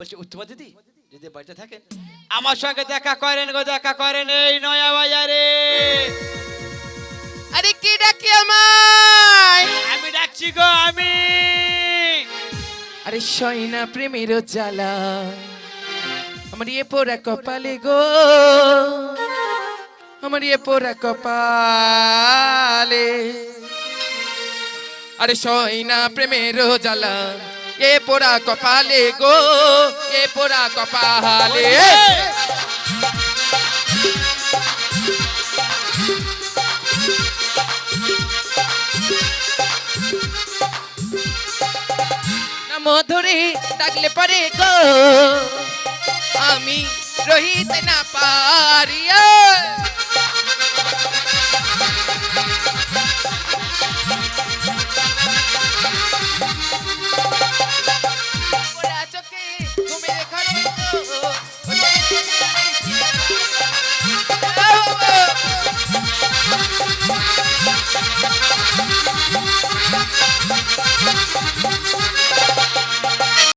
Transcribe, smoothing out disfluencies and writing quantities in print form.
বলছি উত্তমা দিদি যদি বাড়িতে থাকেন আমার সঙ্গে দেখা করেন গো, দেখা করেন এই নয়া বাজারে। আরে কে ডাকে আমায়? আমি ডাকছি গো, আমি। আরে সয়না প্রেমের জ্বালা আমার এ পোড়া কপালে গো, আমার এ পোড়া কপালে। আরে সয়না প্রেমের জ্বালা এ পোড়া কপালে গো, এ পোড়া কপালে। মধুরে ডাকলে পরে গো আমি রহিতে না পারি।